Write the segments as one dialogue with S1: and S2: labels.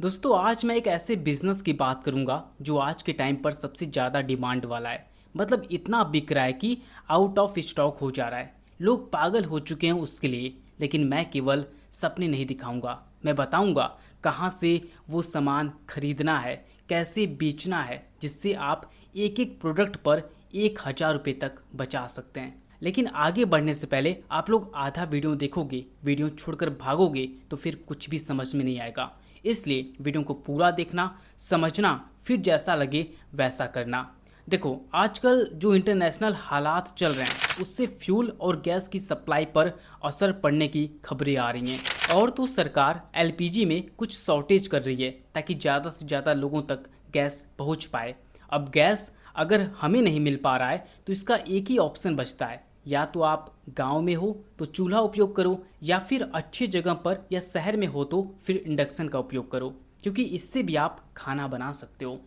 S1: दोस्तों आज मैं एक ऐसे बिजनेस की बात करूंगा जो आज के टाइम पर सबसे ज़्यादा डिमांड वाला है। मतलब इतना बिक रहा है कि आउट ऑफ स्टॉक हो जा रहा है। लोग पागल हो चुके हैं उसके लिए। लेकिन मैं केवल सपने नहीं दिखाऊंगा, मैं बताऊंगा कहाँ से वो सामान खरीदना है, कैसे बेचना है, जिससे आप एक एक प्रोडक्ट पर 1,000 रुपये तक बचा सकते हैं। लेकिन आगे बढ़ने से पहले आप लोग आधा वीडियो देखोगे, वीडियो छोड़कर भागोगे तो फिर कुछ भी समझ में नहीं आएगा। इसलिए वीडियो को पूरा देखना, समझना, फिर जैसा लगे वैसा करना। देखो आजकल जो इंटरनेशनल हालात चल रहे हैं उससे फ्यूल और गैस की सप्लाई पर असर पड़ने की खबरें आ रही हैं। और तो सरकार एलपीजी में कुछ शॉर्टेज कर रही है ताकि ज़्यादा से ज़्यादा लोगों तक गैस पहुंच पाए। अब गैस अगर हमें नहीं मिल पा रहा है तो इसका एक ही ऑप्शन बचता है, या तो आप गांव में हो तो चूल्हा उपयोग करो, या फिर अच्छी जगह पर या शहर में हो तो फिर इंडक्शन का उपयोग करो, क्योंकि इससे भी आप खाना बना सकते हो।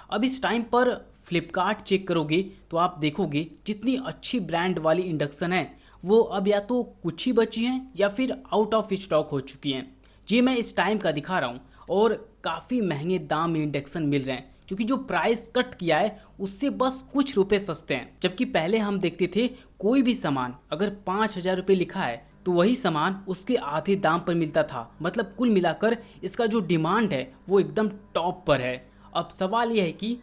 S1: अब इस टाइम पर फ्लिपकार्ट चेक करोगे तो आप देखोगे जितनी अच्छी ब्रांड वाली इंडक्शन है वो अब या तो कुछ ही बची हैं या फिर आउट ऑफ स्टॉक हो चुकी हैं। ये मैं इस टाइम का दिखा रहा हूँ और काफ़ी महंगे दाम में इंडक्शन मिल रहे हैं, क्योंकि जो प्राइस कट किया है उससे बस कुछ रुपए सस्ते हैं। जबकि पहले हम देखते थे कोई भी सामान अगर 5,000 रुपये लिखा है तो वही सामान उसके आधे दाम पर मिलता था। मतलब कुल मिलाकर इसका जो डिमांड है वो एकदम टॉप पर है। अब सवाल यह है कि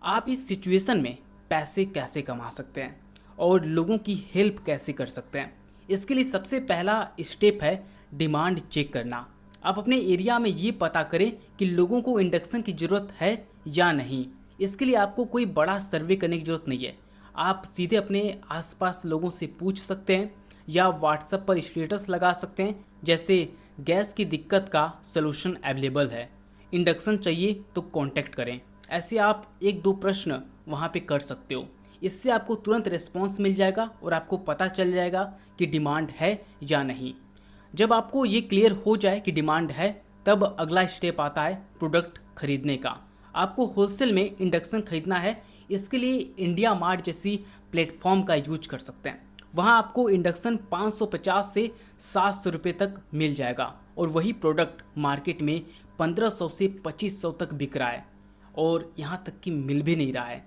S1: आप इस सिचुएशन में पैसे कैसे कमा सकते हैं और लोगों की हेल्प कैसे कर सकते हैं। इसके लिए सबसे पहला स्टेप है डिमांड चेक करना। आप अपने एरिया में ये पता करें कि लोगों को इंडक्शन की ज़रूरत है या नहीं। इसके लिए आपको कोई बड़ा सर्वे करने की ज़रूरत नहीं है। आप सीधे अपने आसपास लोगों से पूछ सकते हैं या व्हाट्सएप पर स्टेटस लगा सकते हैं, जैसे गैस की दिक्कत का सलूशन अवेलेबल है, इंडक्शन चाहिए तो कांटेक्ट करें। ऐसे आप एक दो प्रश्न वहाँ पे कर सकते हो। इससे आपको तुरंत रिस्पांस मिल जाएगा और आपको पता चल जाएगा कि डिमांड है या नहीं। जब आपको ये क्लियर हो जाए कि डिमांड है तब अगला स्टेप आता है प्रोडक्ट खरीदने का। आपको होलसेल में इंडक्शन खरीदना है, इसके लिए इंडिया मार्ट जैसी प्लेटफॉर्म का यूज कर सकते हैं। वहाँ आपको इंडक्शन 550 से 700 रुपये तक मिल जाएगा और वही प्रोडक्ट मार्केट में 1500 से 2500 तक बिक रहा है और यहाँ तक कि मिल भी नहीं रहा है।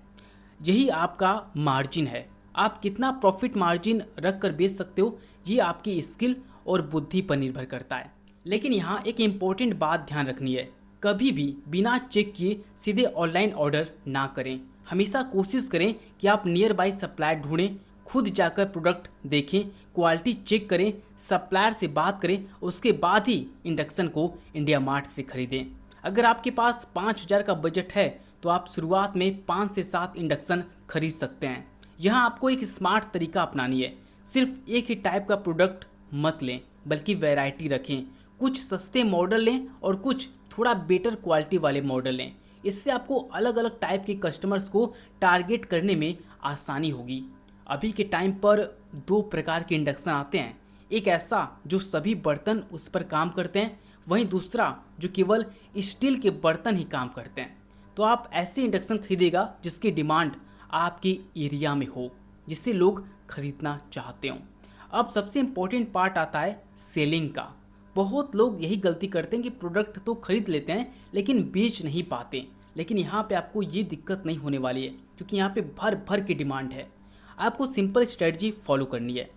S1: यही आपका मार्जिन है। आप कितना प्रॉफिट मार्जिन रख कर बेच सकते हो ये आपकी स्किल और बुद्धि पर निर्भर करता है। लेकिन यहाँ एक इम्पोर्टेंट बात ध्यान रखनी है, कभी भी बिना चेक किए सीधे ऑनलाइन ऑर्डर ना करें। हमेशा कोशिश करें कि आप नियर बाई सप्लायर ढूंढें, खुद जाकर प्रोडक्ट देखें, क्वालिटी चेक करें, सप्लायर से बात करें, उसके बाद ही इंडक्शन को इंडिया मार्ट से खरीदें। अगर आपके पास 5,000 का बजट है तो आप शुरुआत में 5 से 7 इंडक्शन खरीद सकते हैं। यहाँ आपको एक स्मार्ट तरीका अपनानी है। सिर्फ एक ही टाइप का प्रोडक्ट मत लें, बल्कि वैरायटी रखें। कुछ सस्ते मॉडल लें और कुछ थोड़ा बेटर क्वालिटी वाले मॉडल लें। इससे आपको अलग अलग टाइप के कस्टमर्स को टारगेट करने में आसानी होगी। अभी के टाइम पर दो प्रकार के इंडक्शन आते हैं, एक ऐसा जो सभी बर्तन उस पर काम करते हैं, वहीं दूसरा जो केवल स्टील के बर्तन ही काम करते हैं। तो आप ऐसे इंडक्शन खरीदेगा जिसकी डिमांड आपके एरिया में हो, जिससे लोग खरीदना चाहते हों। अब सबसे इम्पोर्टेंट पार्ट आता है सेलिंग का। बहुत लोग यही गलती करते हैं कि प्रोडक्ट तो खरीद लेते हैं लेकिन बेच नहीं पाते। लेकिन यहाँ पे आपको ये दिक्कत नहीं होने वाली है, क्योंकि यहाँ पे भर भर की डिमांड है। आपको सिंपल स्ट्रेटजी फॉलो करनी है।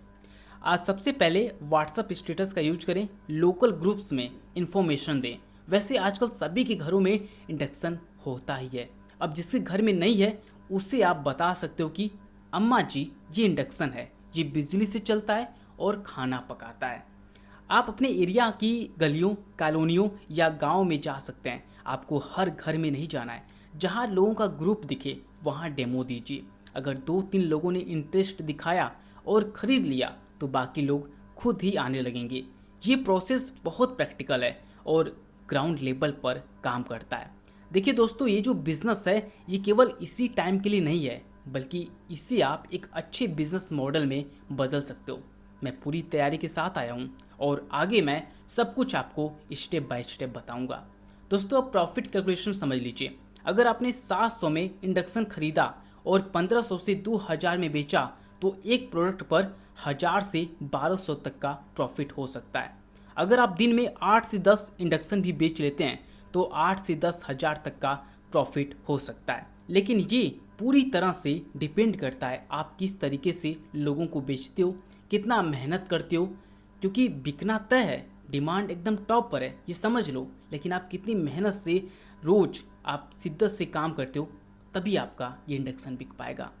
S1: आज सबसे पहले व्हाट्सअप स्टेटस का यूज करें, लोकल ग्रुप्स में इंफॉर्मेशन दें। वैसे आजकल सभी के घरों में इंडक्शन होता ही है। अब जिसके घर में नहीं है उससे आप बता सकते हो कि अम्मा जी ये इंडक्शन है, ये बिजली से चलता है और खाना पकाता है। आप अपने एरिया की गलियों, कॉलोनियों या गांव में जा सकते हैं। आपको हर घर में नहीं जाना है। जहां लोगों का ग्रुप दिखे वहां डेमो दीजिए। अगर 2-3 लोगों ने इंटरेस्ट दिखाया और ख़रीद लिया तो बाकी लोग खुद ही आने लगेंगे। ये प्रोसेस बहुत प्रैक्टिकल है और ग्राउंड लेवल पर काम करता है। देखिए दोस्तों, ये जो बिज़नेस है ये केवल इसी टाइम के लिए नहीं है, बल्कि इसे आप एक अच्छे बिजनेस मॉडल में बदल सकते हो। मैं पूरी तैयारी के साथ आया हूँ और आगे मैं सब कुछ आपको स्टेप बाय स्टेप बताऊँगा। दोस्तों अब प्रॉफिट कैलकुलेशन समझ लीजिए। अगर आपने 700 में इंडक्शन खरीदा और 1500 से 2000 में बेचा तो एक प्रोडक्ट पर 1000 से 1200 तक का प्रॉफिट हो सकता है। अगर आप दिन में 8 से 10 इंडक्शन भी बेच लेते हैं तो 8 से 10 हज़ार तक का प्रॉफिट हो सकता है। लेकिन ये पूरी तरह से डिपेंड करता है आप किस तरीके से लोगों को बेचते हो, कितना मेहनत करते हो, क्योंकि बिकना तय है, डिमांड एकदम टॉप पर है, ये समझ लो। लेकिन आप कितनी मेहनत से रोज आप शिद्दत से काम करते हो, तभी आपका ये इंडक्शन बिक पाएगा।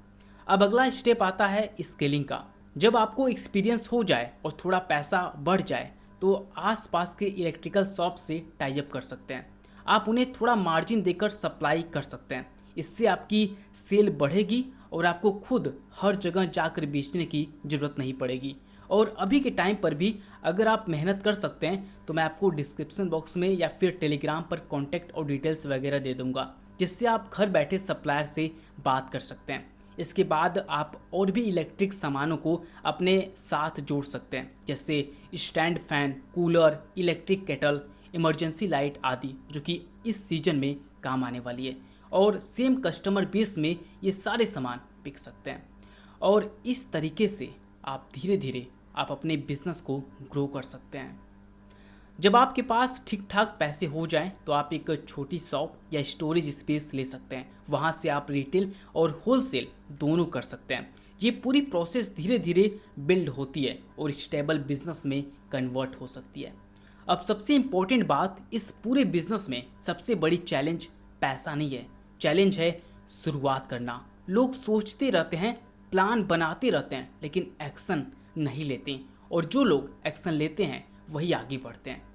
S1: अब अगला स्टेप आता है स्केलिंग का। जब आपको एक्सपीरियंस हो जाए और थोड़ा पैसा बढ़ जाए तो आसपास के इलेक्ट्रिकल शॉप से टाई अप कर सकते हैं। आप उन्हें थोड़ा मार्जिन देकर सप्लाई कर सकते हैं। इससे आपकी सेल बढ़ेगी और आपको खुद हर जगह जाकर बेचने की ज़रूरत नहीं पड़ेगी। और अभी के टाइम पर भी अगर आप मेहनत कर सकते हैं तो मैं आपको डिस्क्रिप्शन बॉक्स में या फिर टेलीग्राम पर कॉन्टैक्ट और डिटेल्स वगैरह दे दूंगा, जिससे आप घर बैठे सप्लायर से बात कर सकते हैं। इसके बाद आप और भी इलेक्ट्रिक सामानों को अपने साथ जोड़ सकते हैं, जैसे stand fan, cooler, electric kettle, emergency light आदि, जो कि इस सीजन में काम आने वाली है। और सेम कस्टमर बेस में ये सारे सामान बिक सकते हैं। और इस तरीके से आप धीरे धीरे आप अपने बिजनेस को ग्रो कर सकते हैं। जब आपके पास ठीक ठाक पैसे हो जाएं तो आप एक छोटी शॉप या स्टोरेज स्पेस ले सकते हैं। वहां से आप रिटेल और होलसेल दोनों कर सकते हैं। ये पूरी प्रोसेस धीरे धीरे बिल्ड होती है और स्टेबल बिजनेस में कन्वर्ट हो सकती है। अब सबसे इम्पोर्टेंट बात, इस पूरे बिजनेस में सबसे बड़ी चैलेंज पैसा नहीं है, चैलेंज है शुरुआत करना। लोग सोचते रहते हैं, प्लान बनाते रहते हैं, लेकिन एक्शन नहीं लेते, और जो लोग एक्शन लेते हैं वही आगे बढ़ते हैं।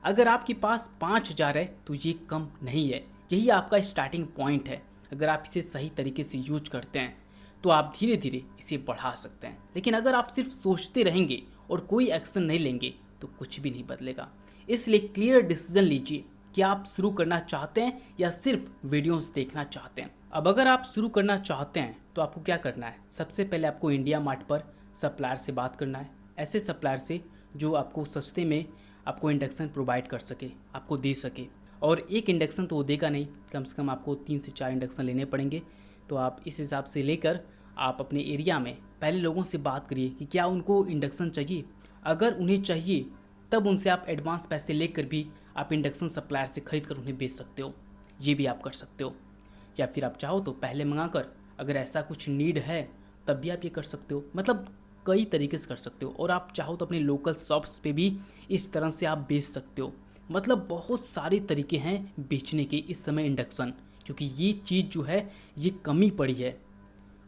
S1: अगर आपके पास 5,000 है तो ये कम नहीं है, यही आपका स्टार्टिंग पॉइंट है। अगर आप इसे सही तरीके से यूज करते हैं तो आप धीरे धीरे इसे बढ़ा सकते हैं। लेकिन अगर आप सिर्फ सोचते रहेंगे और कोई एक्शन नहीं लेंगे तो कुछ भी नहीं बदलेगा। इसलिए क्लियर डिसीजन लीजिए कि आप शुरू करना चाहते हैं या सिर्फ वीडियोस देखना चाहते हैं। अब अगर आप शुरू करना चाहते हैं तो आपको क्या करना है, सबसे पहले आपको इंडिया मार्ट पर सप्लायर से बात करना है। ऐसे सप्लायर से जो आपको सस्ते में आपको इंडक्शन प्रोवाइड कर सके, आपको दे सके। और एक इंडक्शन तो वो देगा नहीं, कम से कम आपको 3 से 4 इंडक्शन लेने पड़ेंगे। तो आप इस हिसाब से लेकर आप अपने एरिया में पहले लोगों से बात करिए कि क्या उनको इंडक्शन चाहिए। अगर उन्हें चाहिए तब उनसे आप एडवांस पैसे लेकर भी आप इंडक्शन सप्लायर से खरीद कर उन्हें बेच सकते हो। ये भी आप कर सकते हो। या फिर आप चाहो तो पहले मंगाकर, अगर ऐसा कुछ नीड है तब भी आप ये कर सकते हो। मतलब कई तरीके से कर सकते हो। और आप चाहो तो अपने लोकल शॉप्स पे भी इस तरह से आप बेच सकते हो। मतलब बहुत सारे तरीके हैं बेचने के इस समय इंडक्शन, क्योंकि ये चीज़ जो है ये कमी पड़ी है।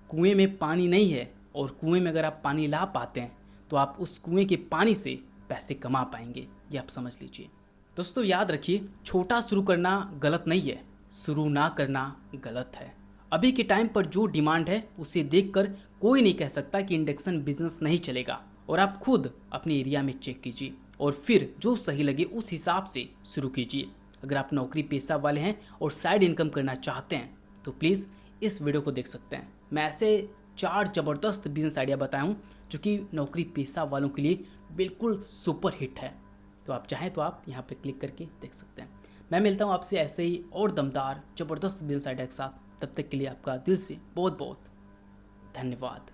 S1: कुएं में पानी नहीं है, और कुएं में अगर आप पानी ला पाते हैं तो आप उस कुएं के पानी से पैसे कमा पाएंगे, ये आप समझ लीजिए। दोस्तों याद रखिए, छोटा शुरू करना गलत नहीं है, शुरू ना करना गलत है। अभी के टाइम पर जो डिमांड है उसे देखकर कोई नहीं कह सकता कि इंडक्शन बिजनेस नहीं चलेगा। और आप खुद अपने एरिया में चेक कीजिए और फिर जो सही लगे उस हिसाब से शुरू कीजिए। अगर आप नौकरी पेशा वाले हैं और साइड इनकम करना चाहते हैं तो प्लीज़ इस वीडियो को देख सकते हैं। मैं ऐसे 4 ज़बरदस्त बिजनेस आइडिया बताया हूँ जो कि नौकरी पेशा वालों के लिए बिल्कुल सुपर हिट है। तो आप चाहें तो आप यहाँ पे क्लिक करके देख सकते हैं। मैं मिलता हूँ आपसे ऐसे ही और दमदार ज़बरदस्त बिजनेस आइडिया के साथ। तब तक के लिए आपका दिल से बहुत बहुत धन्यवाद।